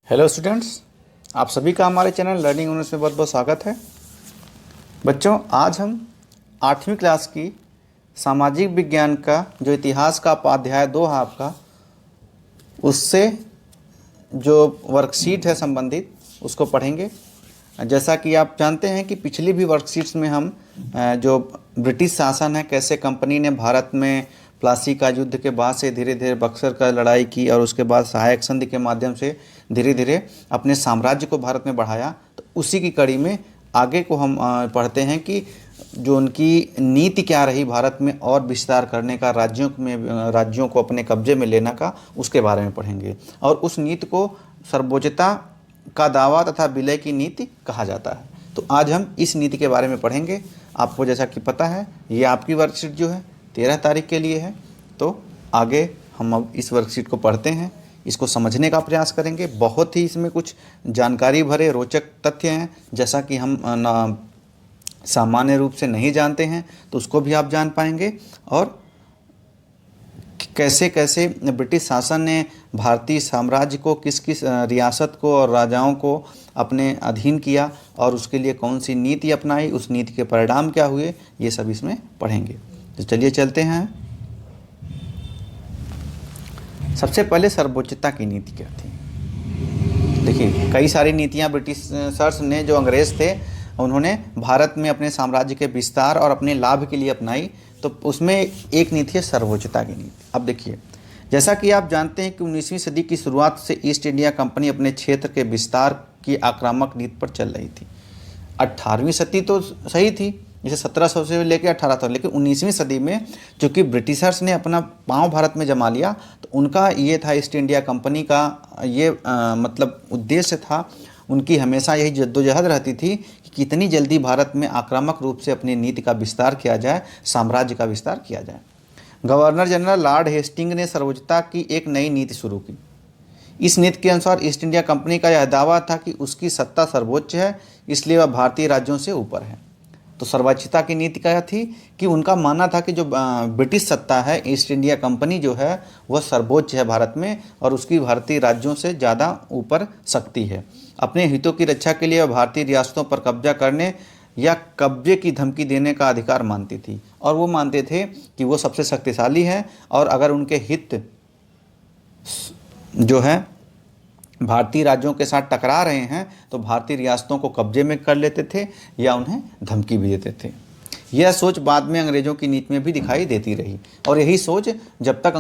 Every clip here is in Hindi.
हेलो स्टूडेंट्स, आप सभी का हमारे चैनल लर्निंग यूनिवर्स में बहुत बहुत स्वागत है। बच्चों, आज हम 8वीं क्लास की सामाजिक विज्ञान का जो इतिहास का अध्याय 2 है आपका, उससे जो वर्कशीट है संबंधित उसको पढ़ेंगे। जैसा कि आप जानते हैं कि पिछली भी वर्कशीट्स में हम जो ब्रिटिश शासन है, कैसे कंपनी ने भारत में प्लासी का युद्ध के बाद से धीरे धीरे बक्सर का लड़ाई की और उसके बाद सहायक संधि के माध्यम से धीरे धीरे अपने साम्राज्य को भारत में बढ़ाया, तो उसी की कड़ी में आगे को हम पढ़ते हैं कि जो उनकी नीति क्या रही भारत में और विस्तार करने का, राज्यों को अपने कब्जे में लेने का, उसके बारे में पढ़ेंगे। और उस नीति को सर्वोच्चता का दावा तथा विलय की नीति कहा जाता है। तो आज हम इस नीति के बारे में पढ़ेंगे। आपको जैसा कि पता है, ये आपकी वर्कशीट जो है 13 तारीख के लिए है। तो आगे हम अब इस वर्कशीट को पढ़ते हैं, इसको समझने का प्रयास करेंगे। बहुत ही इसमें कुछ जानकारी भरे रोचक तथ्य हैं, जैसा कि हम सामान्य रूप से नहीं जानते हैं, तो उसको भी आप जान पाएंगे। और कैसे कैसे ब्रिटिश शासन ने भारतीय साम्राज्य को, किस किस रियासत को और राजाओं को अपने अधीन किया और उसके लिए कौन सी नीति अपनाई, उस नीति के परिणाम क्या हुए, ये सब इसमें पढ़ेंगे। तो चलिए चलते हैं। सबसे पहले सर्वोच्चता की नीति क्या थी। देखिए, कई सारी नीतियां ब्रिटिशर्स ने, जो अंग्रेज थे, उन्होंने भारत में अपने साम्राज्य के विस्तार और अपने लाभ के लिए अपनाई। तो उसमें एक नीति है सर्वोच्चता की नीति। अब देखिए, जैसा कि आप जानते हैं कि 19वीं सदी की शुरुआत से ईस्ट इंडिया कंपनी अपने क्षेत्र के विस्तार की आक्रामक नीति पर चल रही थी। 18वीं सदी तो सही थी, जैसे 1700 से लेकर 1800, लेकिन 19वीं सदी में चूँकि ब्रिटिशर्स ने अपना पांव भारत में जमा लिया, तो उनका ये था, ईस्ट इंडिया कंपनी का ये मतलब उद्देश्य था, उनकी हमेशा यही जद्दोजहद रहती थी कि कितनी जल्दी भारत में आक्रामक रूप से अपनी नीति का विस्तार किया जाए, साम्राज्य का विस्तार किया जाए। गवर्नर जनरल लॉर्ड हेस्टिंग ने सर्वोच्चता की एक नई नीति शुरू की। इस नीति के अनुसार ईस्ट इंडिया कंपनी का यह दावा था कि उसकी सत्ता सर्वोच्च है, इसलिए वह भारतीय राज्यों से ऊपर है। तो सर्वोच्चता की नीति क्या थी कि उनका मानना था कि जो ब्रिटिश सत्ता है, ईस्ट इंडिया कंपनी जो है, वह सर्वोच्च है भारत में और उसकी भारतीय राज्यों से ज़्यादा ऊपर शक्ति है। अपने हितों की रक्षा के लिए वह भारतीय रियासतों पर कब्जा करने या कब्जे की धमकी देने का अधिकार मानती थी, और वो मानते थे कि वो सबसे शक्तिशाली है, और अगर उनके हित जो है भारतीय राज्यों के साथ टकरा रहे हैं तो भारतीय रियासतों को कब्जे में कर लेते थे या उन्हें धमकी भी देते थे। यह सोच बाद में अंग्रेज़ों की नीति में भी दिखाई देती रही, और यही सोच जब तक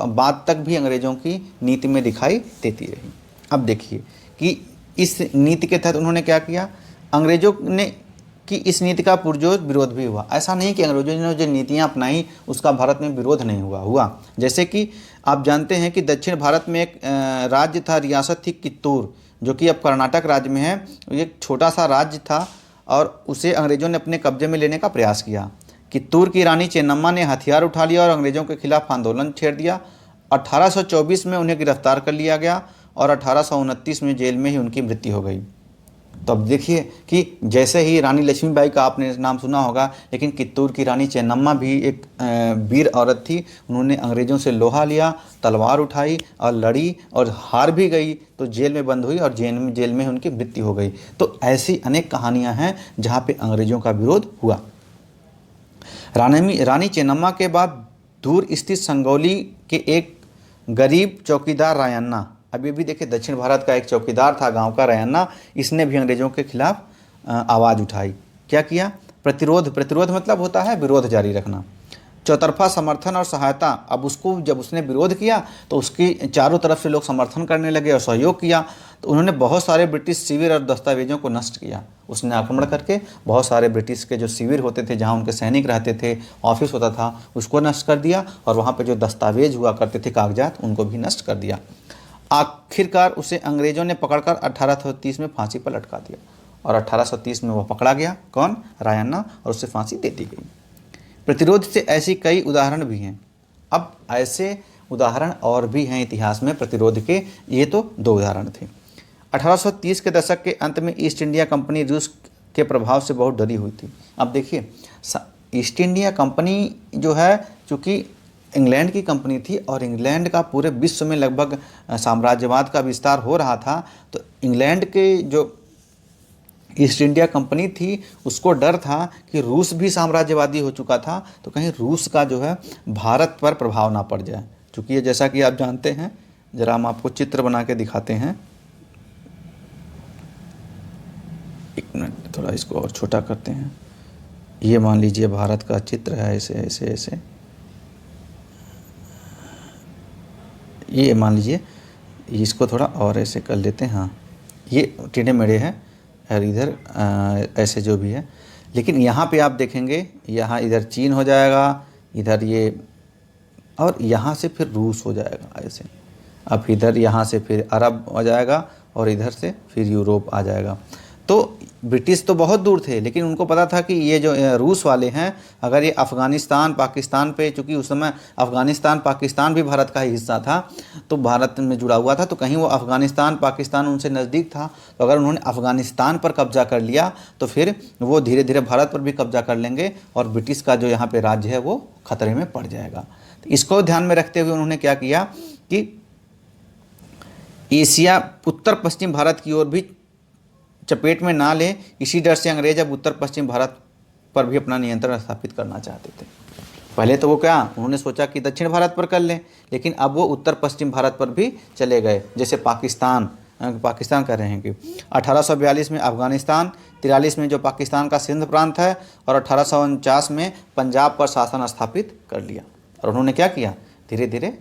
बाद तक भी अंग्रेज़ों की नीति में दिखाई देती रही। अब देखिए कि इस नीति के तहत उन्होंने क्या किया। अंग्रेज़ों ने कि इस नीति का पुरजोर विरोध भी हुआ। ऐसा नहीं कि अंग्रेजों ने जो नीतियां अपनाई उसका भारत में विरोध नहीं हुआ। जैसे कि आप जानते हैं कि दक्षिण भारत में एक राज्य था, रियासत थी कित्तूर, जो कि अब कर्नाटक राज्य में है। एक छोटा सा राज्य था और उसे अंग्रेज़ों ने अपने कब्जे में लेने का प्रयास किया। कित्तूर की रानी चेन्नम्मा ने हथियार उठा लिया और अंग्रेज़ों के खिलाफ आंदोलन छेड़ दिया। 1824 में उन्हें गिरफ्तार कर लिया गया और 1829 में जेल में ही उनकी मृत्यु हो गई। तो अब देखिए कि जैसे ही रानी लक्ष्मीबाई का आपने नाम सुना होगा, लेकिन कित्तूर की रानी चेन्नम्मा भी एक वीर औरत थी। उन्होंने अंग्रेज़ों से लोहा लिया, तलवार उठाई और लड़ी और हार भी गई, तो जेल में बंद हुई और जेल में उनकी मृत्यु हो गई। तो ऐसी अनेक कहानियां हैं जहां पे अंग्रेज़ों का विरोध हुआ। रानी चेन्नम्मा के बाद दूर स्थित संगौली के एक गरीब चौकीदार रायन्ना, अभी भी देखिए दक्षिण भारत का एक चौकीदार था गांव का रायन्ना, इसने भी अंग्रेज़ों के खिलाफ आवाज़ उठाई। क्या किया? प्रतिरोध मतलब होता है विरोध जारी रखना, चौतरफा समर्थन और सहायता। अब उसको जब उसने विरोध किया तो उसकी चारों तरफ से लोग समर्थन करने लगे और सहयोग किया। तो उन्होंने बहुत सारे ब्रिटिश शिविर और दस्तावेजों को नष्ट किया। उसने आक्रमण करके बहुत सारे ब्रिटिश के जो शिविर होते थे, जहाँ उनके सैनिक रहते थे, ऑफिस होता था, उसको नष्ट कर दिया, और वहाँ पर जो दस्तावेज हुआ करते थे, कागजात, उनको भी नष्ट कर दिया। आखिरकार उसे अंग्रेज़ों ने पकड़कर 1830 में फांसी पर लटका दिया, और 1830 में वह पकड़ा गया, कौन? रायन्ना, और उससे फांसी दे दी गई। प्रतिरोध से ऐसी कई उदाहरण भी हैं। अब ऐसे उदाहरण और भी हैं इतिहास में प्रतिरोध के, ये तो 2 उदाहरण थे। 1830 के दशक के अंत में ईस्ट इंडिया कंपनी रूस के प्रभाव से बहुत डरी हुई थी। अब देखिए, ईस्ट इंडिया कंपनी जो है, चूँकि इंग्लैंड की कंपनी थी और इंग्लैंड का पूरे विश्व में लगभग साम्राज्यवाद का विस्तार हो रहा था। तो इंग्लैंड के जो ईस्ट इंडिया कंपनी थी उसको डर था कि रूस भी साम्राज्यवादी हो चुका था, तो कहीं रूस का जो है भारत पर प्रभाव ना पड़ जाए। चूँकि ये जैसा कि आप जानते हैं, ज़रा हम आपको चित्र बना के दिखाते हैं। एक मिनट, थोड़ा इसको और छोटा करते हैं। ये मान लीजिए भारत का चित्र है, ऐसे ऐसे ऐसे। ये मान लीजिए, इसको थोड़ा और ऐसे कर लेते हैं। हाँ, ये टेढ़े मेढ़े हैं और इधर ऐसे जो भी है। लेकिन यहाँ पे आप देखेंगे, यहाँ इधर चीन हो जाएगा, इधर ये, और यहाँ से फिर रूस हो जाएगा ऐसे। अब इधर यहाँ से फिर अरब हो जाएगा और इधर से फिर यूरोप आ जाएगा। तो ब्रिटिश तो बहुत दूर थे, लेकिन उनको पता था कि ये जो रूस वाले हैं, अगर ये अफ़गानिस्तान पाकिस्तान पे, चूँकि उस समय अफ़गानिस्तान पाकिस्तान भी भारत का ही हिस्सा था, तो भारत में जुड़ा हुआ था, तो कहीं वो अफ़गानिस्तान पाकिस्तान उनसे नज़दीक था। तो अगर उन्होंने अफ़गानिस्तान पर कब्जा कर लिया तो फिर वो धीरे धीरे भारत पर भी कब्जा कर लेंगे और ब्रिटिश का जो यहाँ पर राज्य है वो खतरे में पड़ जाएगा। तो इसको ध्यान में रखते हुए उन्होंने क्या किया कि एशिया उत्तर पश्चिम भारत की ओर भी चपेट में ना ले, इसी डर से अंग्रेज अब उत्तर पश्चिम भारत पर भी अपना नियंत्रण स्थापित करना चाहते थे। पहले तो वो क्या, उन्होंने सोचा कि दक्षिण भारत पर कर लें, लेकिन अब वो उत्तर पश्चिम भारत पर भी चले गए। जैसे पाकिस्तान कर रहे हैं कि 1842 में अफ़गानिस्तान, 43 में जो पाकिस्तान का सिंध प्रांत है, और 1849 में पंजाब पर शासन स्थापित कर लिया। और उन्होंने क्या किया, धीरे धीरे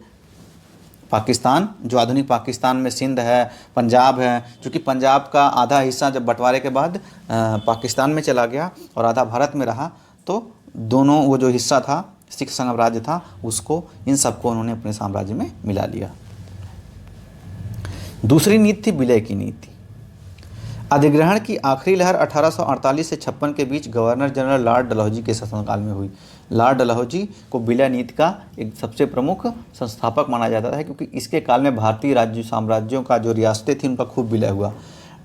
पाकिस्तान, जो आधुनिक पाकिस्तान में सिंध है, पंजाब है, क्योंकि पंजाब का आधा हिस्सा जब बंटवारे के बाद पाकिस्तान में चला गया और आधा भारत में रहा, तो दोनों वो जो हिस्सा था, सिख साम्राज्य था, उसको, इन सबको उन्होंने अपने साम्राज्य में मिला लिया। दूसरी नीति थी विलय की नीति। अधिग्रहण की आखिरी लहर 1848 से 56 के बीच गवर्नर जनरल लॉर्ड डलहौजी के शासनकाल में हुई। लॉर्ड डलहौजी को विलय नीति का एक सबसे प्रमुख संस्थापक माना जाता है, क्योंकि इसके काल में भारतीय राज्य साम्राज्यों का जो रियासतें थी उनका खूब विलय हुआ।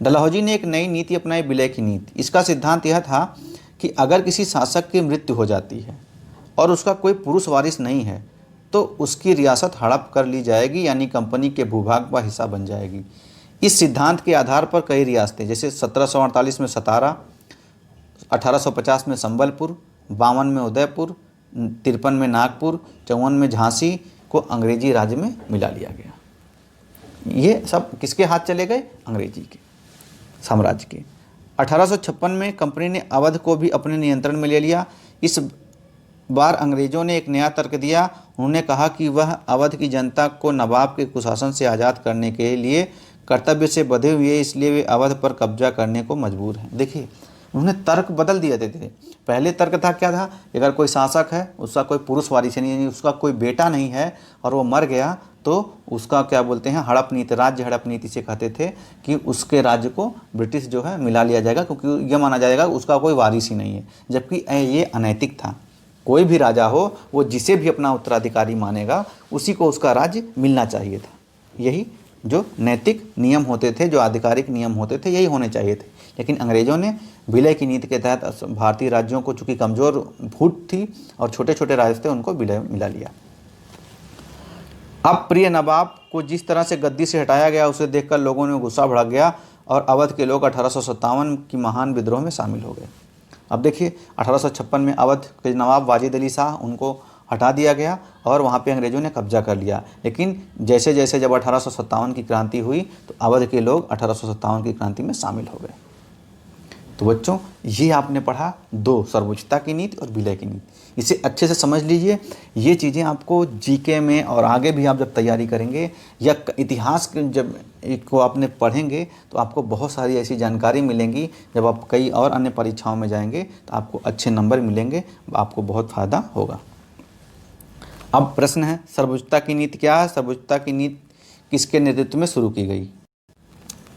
डलहौजी ने एक नई नीति अपनाई, विलय की नीति। इसका सिद्धांत यह था कि अगर किसी शासक की मृत्यु हो जाती है और उसका कोई पुरुष वारिस नहीं है, तो उसकी रियासत हड़प कर ली जाएगी, यानी कंपनी के भूभाग का हिस्सा बन जाएगी। इस सिद्धांत के आधार पर कई रियासतें, जैसे 1748 में सतारा, 1850 में संबलपुर, 52 में उदयपुर, 53 में नागपुर, 54 में झांसी को अंग्रेजी राज्य में मिला लिया गया। ये सब किसके हाथ चले गए, अंग्रेजी के साम्राज्य के। 1856 में कंपनी ने अवध को भी अपने नियंत्रण में ले लिया। इस बार अंग्रेज़ों ने एक नया तर्क दिया। उन्होंने कहा कि वह अवध की जनता को नवाब के कुशासन से आज़ाद करने के लिए कर्तव्य से बंधे हुए, इसलिए वे अवध पर कब्जा करने को मजबूर हैं। देखिए, उन्होंने तर्क बदल दिए थे। पहले तर्क था क्या था, अगर कोई शासक है, उसका कोई पुरुष वारिस नहीं है, उसका कोई बेटा नहीं है और वो मर गया, तो उसका क्या बोलते हैं, हड़प नीति, राज्य हड़प नीति से कहते थे कि उसके राज्य को ब्रिटिश जो है मिला लिया जाएगा, क्योंकि यह माना जाएगा उसका कोई वारिस ही नहीं है। जबकि ये अनैतिक था। कोई भी राजा हो, वो जिसे भी अपना उत्तराधिकारी मानेगा, उसी को उसका राज्य मिलना चाहिए था। यही जो नैतिक नियम होते थे, जो आधिकारिक नियम होते थे, यही होने चाहिए थे। लेकिन अंग्रेज़ों ने विलय की नीति के तहत भारतीय राज्यों को, चूँकि कमज़ोर फूट थी और छोटे छोटे राज्य थे, उनको विलय मिला लिया। अब प्रिय नवाब को जिस तरह से गद्दी से हटाया गया, उसे देखकर लोगों में गुस्सा भड़क गया और अवध के लोग 1857 की महान विद्रोह में शामिल हो गए। अब देखिए, 1856 में अवध के नवाब वाजिद अली शाह, उनको हटा दिया गया और वहाँ पे अंग्रेज़ों ने कब्जा कर लिया। लेकिन जैसे जैसे जब 1857 की क्रांति हुई, तो अवध के लोग 1857 की क्रांति में शामिल हो गए। तो बच्चों, ये आपने पढ़ा दो, सर्वोच्चता की नीति और विलय की नीति। इसे अच्छे से समझ लीजिए। ये चीज़ें आपको जीके में और आगे भी आप जब तैयारी करेंगे या इतिहास के जब को आपने पढ़ेंगे, तो आपको बहुत सारी ऐसी जानकारी मिलेंगी। जब आप कई और अन्य परीक्षाओं में जाएंगे तो आपको अच्छे नंबर मिलेंगे, आपको बहुत फ़ायदा होगा। अब प्रश्न है, सर्वोच्चता की नीति क्या है? सर्वोच्चता की नीति किसके नेतृत्व में शुरू की गई?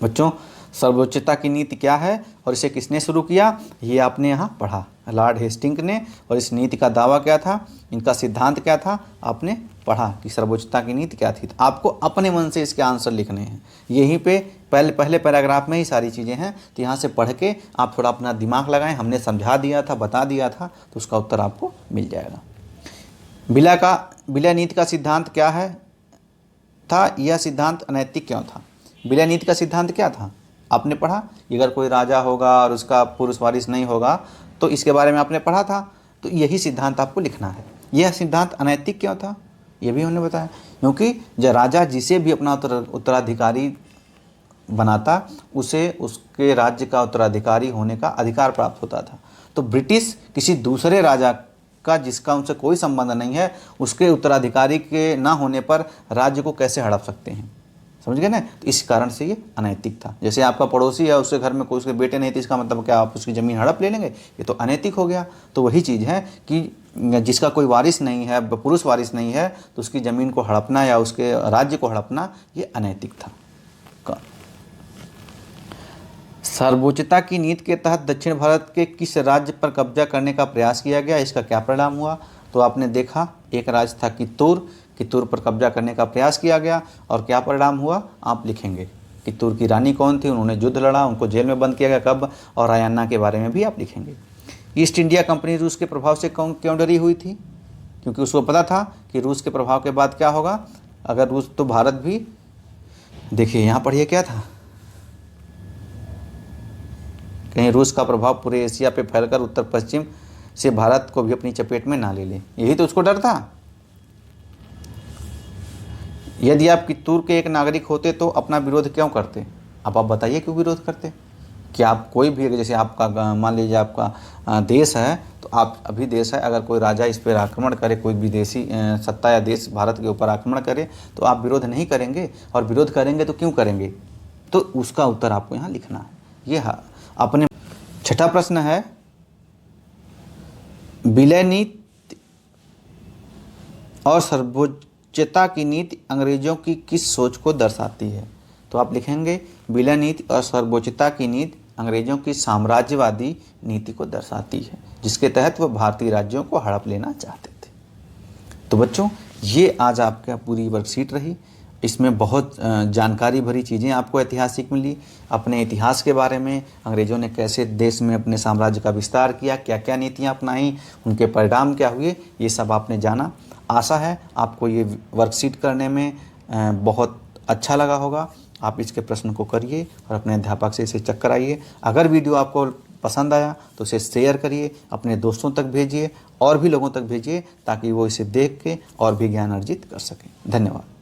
बच्चों, सर्वोच्चता की नीति क्या है और इसे किसने शुरू किया, ये आपने यहाँ पढ़ा, लॉर्ड हेस्टिंग्स ने। और इस नीति का दावा क्या था, इनका सिद्धांत क्या था, आपने पढ़ा कि सर्वोच्चता की नीति क्या थी। तो आपको अपने मन से इसके आंसर लिखने हैं। यहीं पे पहले पैराग्राफ में ही सारी चीज़ें हैं। तो यहाँ से पढ़ के आप थोड़ा अपना दिमाग लगाएं। हमने समझा दिया था, बता दिया था, तो उसका उत्तर आपको मिल जाएगा। विलय नीति का सिद्धांत क्या है था? यह सिद्धांत अनैतिक क्यों था? विलय नीति का सिद्धांत क्या था? आपने पढ़ा, अगर कोई राजा होगा और उसका पुरुष वारिस नहीं होगा तो इसके बारे में आपने पढ़ा था। तो यही सिद्धांत आपको लिखना है। यह सिद्धांत अनैतिक क्यों था, ये भी हमने बताया, क्योंकि जब राजा जिसे भी अपना उत्तराधिकारी बनाता उसे उसके राज्य का उत्तराधिकारी होने का अधिकार प्राप्त होता था। तो ब्रिटिश किसी दूसरे राजा का, जिसका उनसे कोई संबंध नहीं है, उसके उत्तराधिकारी के ना होने पर राज्य को कैसे हड़प सकते हैं? समझ गए ना? तो इस कारण से ये अनैतिक था। जैसे आपका पड़ोसी है, उसके घर में कोई उसके बेटे नहीं थे, इसका मतलब क्या आप उसकी ज़मीन हड़प ले लेंगे? ये तो अनैतिक हो गया। तो वही चीज़ है कि जिसका कोई वारिस नहीं है, पुरुष वारिस नहीं है, तो उसकी ज़मीन को हड़पना या उसके राज्य को हड़पना ये अनैतिक था। सर्वोच्चता की नीति के तहत दक्षिण भारत के किस राज्य पर कब्जा करने का प्रयास किया गया? इसका क्या परिणाम हुआ? तो आपने देखा, एक राज्य था कित्तूर पर कब्जा करने का प्रयास किया गया और क्या परिणाम हुआ आप लिखेंगे। कित्तूर की रानी कौन थी, उन्होंने युद्ध लड़ा, उनको जेल में बंद किया गया कब, और रायन्ना के बारे में भी आप लिखेंगे। ईस्ट इंडिया कंपनी रूस के प्रभाव से क्यों डरी हुई थी? क्योंकि उसको पता था कि रूस के प्रभाव के बाद क्या होगा, अगर रूस तो भारत भी, देखिए यहाँ पढ़िए क्या था, कहीं रूस का प्रभाव पूरे एशिया पे फैलकर उत्तर पश्चिम से भारत को भी अपनी चपेट में ना ले ले, यही तो उसको डर था। यदि आप कित्तूर के एक नागरिक होते तो अपना विरोध क्यों करते? अब आप बताइए क्यों विरोध करते? कि आप कोई भी, जैसे आपका मान लीजिए आपका देश है, तो आप अभी देश है, अगर कोई राजा इस पर आक्रमण करे, कोई विदेशी सत्ता या देश भारत के ऊपर आक्रमण करे, तो आप विरोध नहीं करेंगे, और विरोध करेंगे तो क्यों करेंगे? तो उसका उत्तर आपको यहाँ लिखना है। ये अपने छठा प्रश्न है, विलय नीति और सर्वोच्चता की नीति अंग्रेजों की किस सोच को दर्शाती है? तो आप लिखेंगे, विलय नीति और सर्वोच्चता की नीति अंग्रेजों की साम्राज्यवादी नीति को दर्शाती है, जिसके तहत वह भारतीय राज्यों को हड़प लेना चाहते थे। तो बच्चों, ये आज आपका पूरी वर्कशीट रही। इसमें बहुत जानकारी भरी चीज़ें आपको ऐतिहासिक मिली, अपने इतिहास के बारे में, अंग्रेज़ों ने कैसे देश में अपने साम्राज्य का विस्तार किया, क्या क्या नीतियाँ अपनाई, उनके परिणाम क्या हुए, ये सब आपने जाना। आशा है आपको ये वर्कशीट करने में बहुत अच्छा लगा होगा। आप इसके प्रश्न को करिए और अपने अध्यापक से इसे चेक कराइए। अगर वीडियो आपको पसंद आया तो इसे शेयर करिए, अपने दोस्तों तक भेजिए और भी लोगों तक भेजिए, ताकि वो इसे देख के और भी ज्ञान अर्जित कर सकें। धन्यवाद।